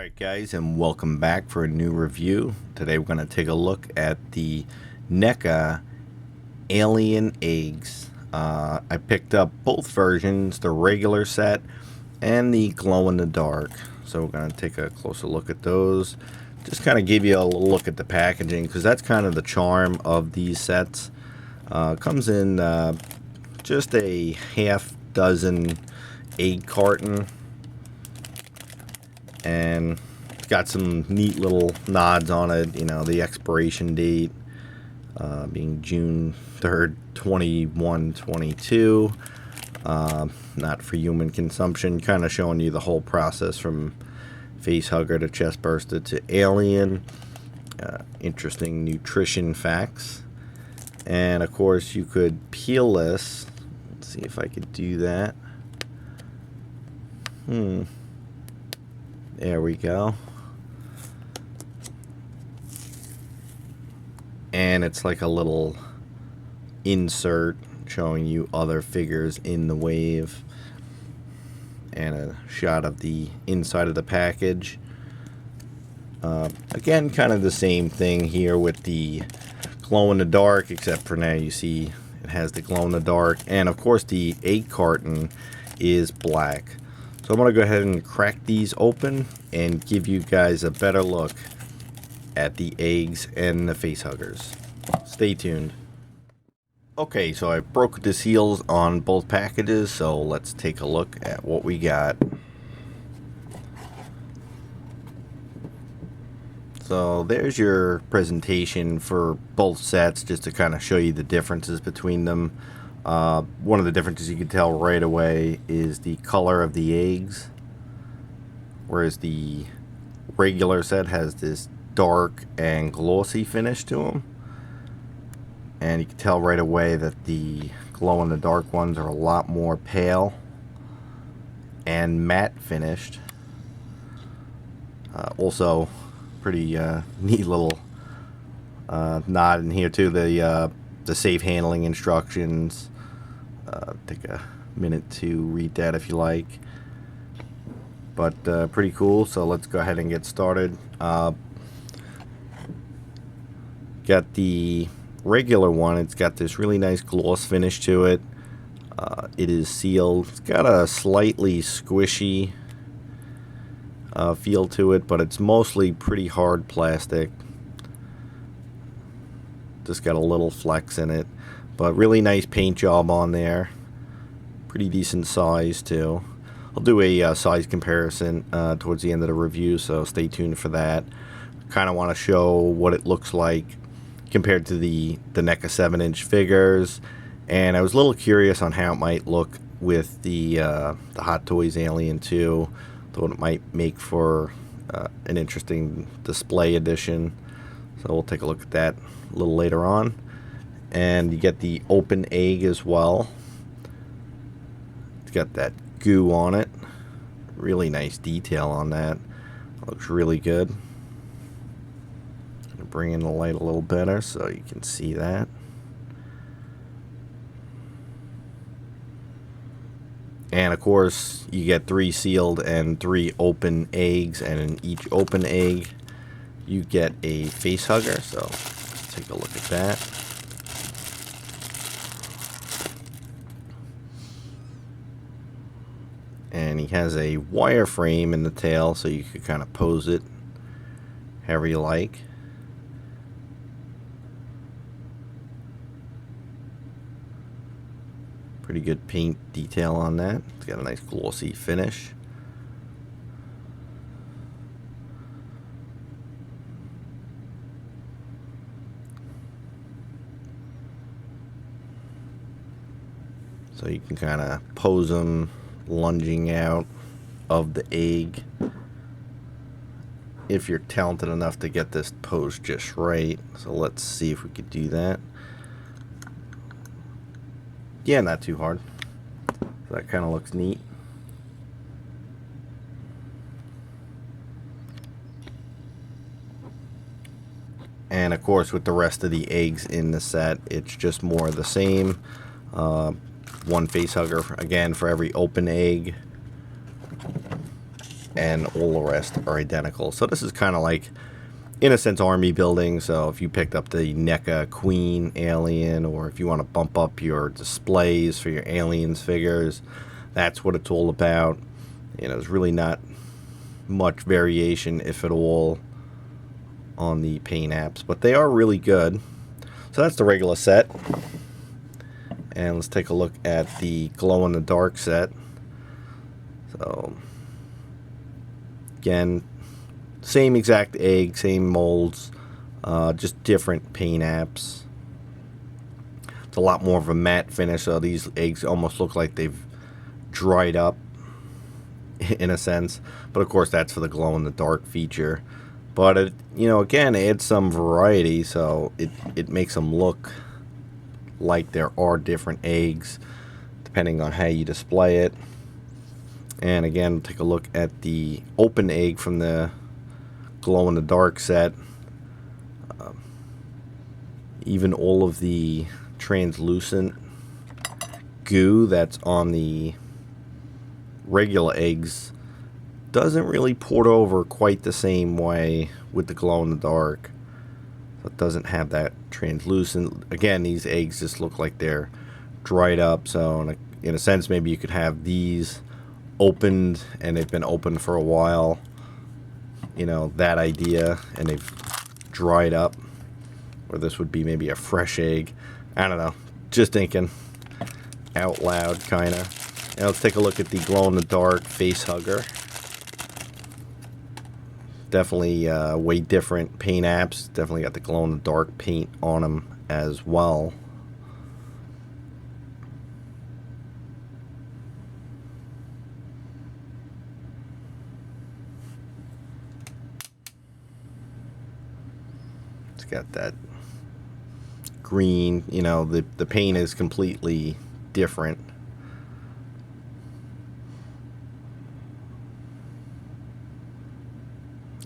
Alright guys, and welcome back for a new review. Today we're going to take a look at the NECA Alien eggs. I picked up both versions, the regular set and the glow-in-the-dark. So we're going to take a closer look at those. Just kind of give you a look at the packaging, because that's kind of the charm of these sets. Comes in just a half dozen egg carton. And it's got some neat little nods on it, you know, the expiration date being June 3rd, 2122. Not for human consumption, kind of showing you the whole process from face hugger to chest burster to alien. Interesting nutrition facts. And of course you could peel this. Let's see if I could do that. There we go. And it's like a little insert showing you other figures in the wave. And a shot of the inside of the package. Again, kind of the same thing here with the glow-in-the-dark, except for now you see it has the glow-in-the-dark. And of course the egg carton is black. So I'm going to go ahead and crack these open and give you guys a better look at the eggs and the face huggers. Stay tuned. Okay, so I broke the seals on both packages, so let's take a look at what we got. So there's your presentation for both sets, just to kind of show you the differences between them. One of the differences you can tell right away is the color of the eggs, whereas the regular set has this dark and glossy finish to them. And you can tell right away that the glow-in-the-dark ones are a lot more pale and matte finished. Also, pretty neat little nod in here too. The safe handling instructions. Take a minute to read that if you like. But pretty cool. So let's go ahead and get started. Got the regular one. It's got this really nice gloss finish to it. It is sealed. It's got a slightly squishy feel to it, but it's mostly pretty hard plastic. Just got a little flex in it, but really nice paint job on there. Pretty decent size too. I'll do a size comparison towards the end of the review, so stay tuned for that. Kind of want to show what it looks like compared to the NECA 7-inch figures, and I was a little curious on how it might look with the Hot Toys Alien 2. Thought it might make for an interesting display edition. So we'll take a look at that a little later on. And you get the open egg as well. It's got that goo on it. Really nice detail on that. Looks really good. Gonna bring in the light a little better so you can see that. And of course you get 3 sealed and 3 open eggs, and in each open egg you get a face hugger. So let's take a look at that. And he has a wireframe in the tail, so you could kind of pose it however you like. Pretty good paint detail on that. It's got a nice glossy finish. So you can kind of pose them lunging out of the egg if you're talented enough to get this pose just right. So let's see if we could do that. Yeah, not too hard. So that kind of looks neat. And of course with the rest of the eggs in the set, it's just more of the same. One face hugger again for every open egg. and all the rest are identical. So this is kind of like, in a sense, army building. So if you picked up the NECA Queen alien, or if you want to bump up your displays for your aliens figures, that's what it's all about. You know, there's really not much variation, if at all, on the paint apps, but they are really good. So that's the regular set. And let's take a look at the glow-in-the-dark set. So again, same exact egg, same molds, just different paint apps. It's a lot more of a matte finish, so these eggs almost look like they've dried up in a sense. But of course, that's for the glow-in-the-dark feature. But it, you know, again, adds some variety, so it makes them look like there are different eggs depending on how you display it. And again, take a look at the open egg from the glow-in-the-dark set. Even all of the translucent goo that's on the regular eggs doesn't really port over quite the same way with the glow-in-the-dark. So it doesn't have that translucent. Again, these eggs just look like they're dried up. So in a sense, maybe you could have these opened and they've been open for a while. You know, that idea, and they've dried up. Or this would be maybe a fresh egg. I don't know. Just thinking out loud, kind of. Now let's take a look at the glow-in-the-dark face hugger. Definitely way different paint apps. Definitely got the glow-in-the-dark paint on them as well. It's got that green, you know, the paint is completely different.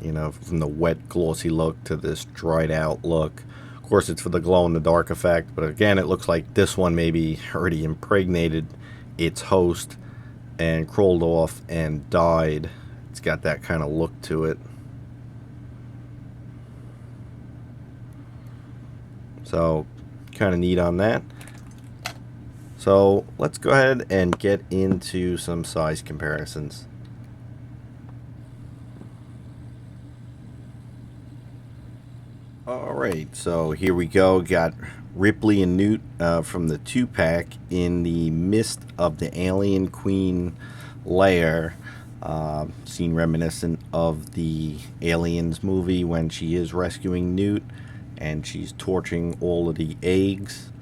You know, from the wet glossy look to this dried out look. Of course, it's for the glow in the dark effect, but again, it looks like this one maybe already impregnated its host and crawled off and died. It's got that kind of look to it. So kind of neat on that. So let's go ahead and get into some size comparisons. Alright, so here we go. Got Ripley and NEWT from the 2-pack in the Mist of the Alien Queen layer. Scene reminiscent of the Aliens movie when she is rescuing NEWT and she's torching all of the eggs,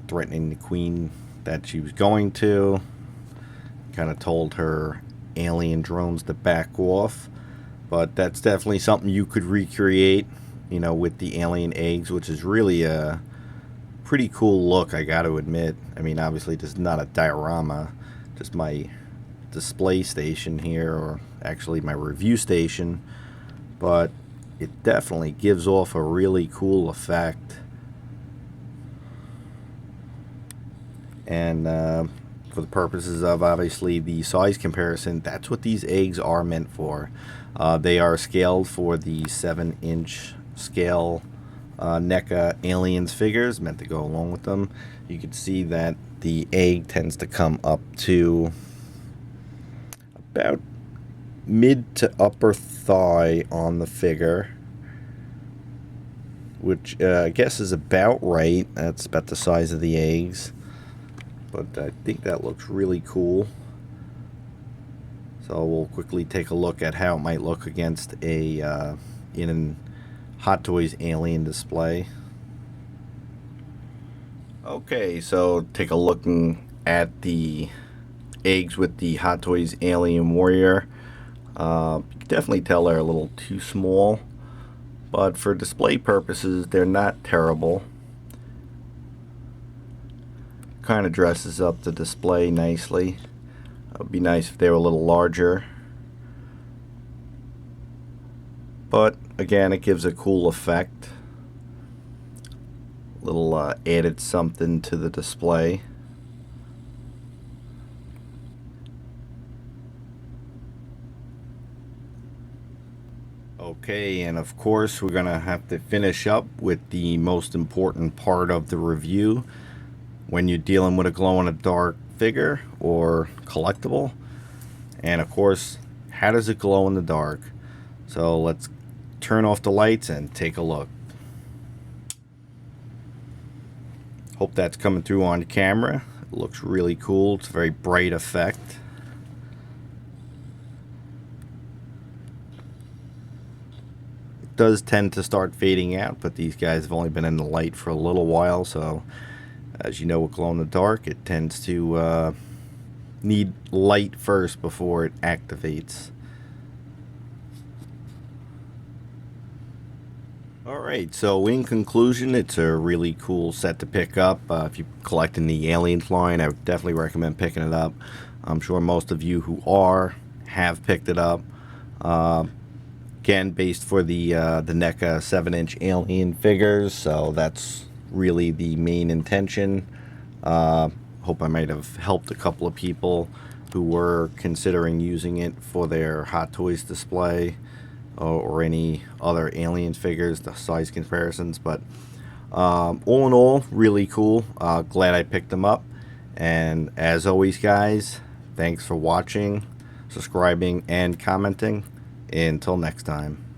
threatening the queen that she was going to. Kind of told her alien drones to back off. But that's definitely something you could recreate, you know, with the alien eggs, which is really a pretty cool look, I gotta admit. I mean, obviously this is not a diorama, just my display station here, or actually my review station, but it definitely gives off a really cool effect. And for the purposes of obviously the size comparison, that's what these eggs are meant for. They are scaled for the 7-inch scale NECA Aliens figures, meant to go along with them. You can see that the egg tends to come up to about mid to upper thigh on the figure, which I guess is about right. That's about the size of the eggs, but I think that looks really cool. So we'll quickly take a look at how it might look against a in Hot Toys Alien display. Okay, so take a look at the eggs with the Hot Toys Alien Warrior. You can definitely tell they're a little too small, but for display purposes, they're not terrible. Kind of dresses up the display nicely. It would be nice if they were a little larger. But again, it gives a cool effect. Little added something to the display. Okay, and of course we're gonna have to finish up with the most important part of the review when you're dealing with a glow-in-the-dark figure or collectible. And of course, how does it glow in the dark? So let's turn off the lights and take a look. Hope that's coming through on camera. It looks really cool. It's a very bright effect. It does tend to start fading out, but these guys have only been in the light for a little while, so as you know, with glow in the dark, it tends to need light first before it activates. Alright, so in conclusion, it's a really cool set to pick up. If you're collecting the Aliens line, I would definitely recommend picking it up. I'm sure most of you who have picked it up. Again, based for the NECA 7-inch Alien figures, so that's really the main intention. Hope I might have helped a couple of people who were considering using it for their Hot Toys display or any other Alien figures, the size comparisons. But all in all, really cool. Glad I picked them up. And as always, guys, thanks for watching, subscribing, and commenting. Until next time.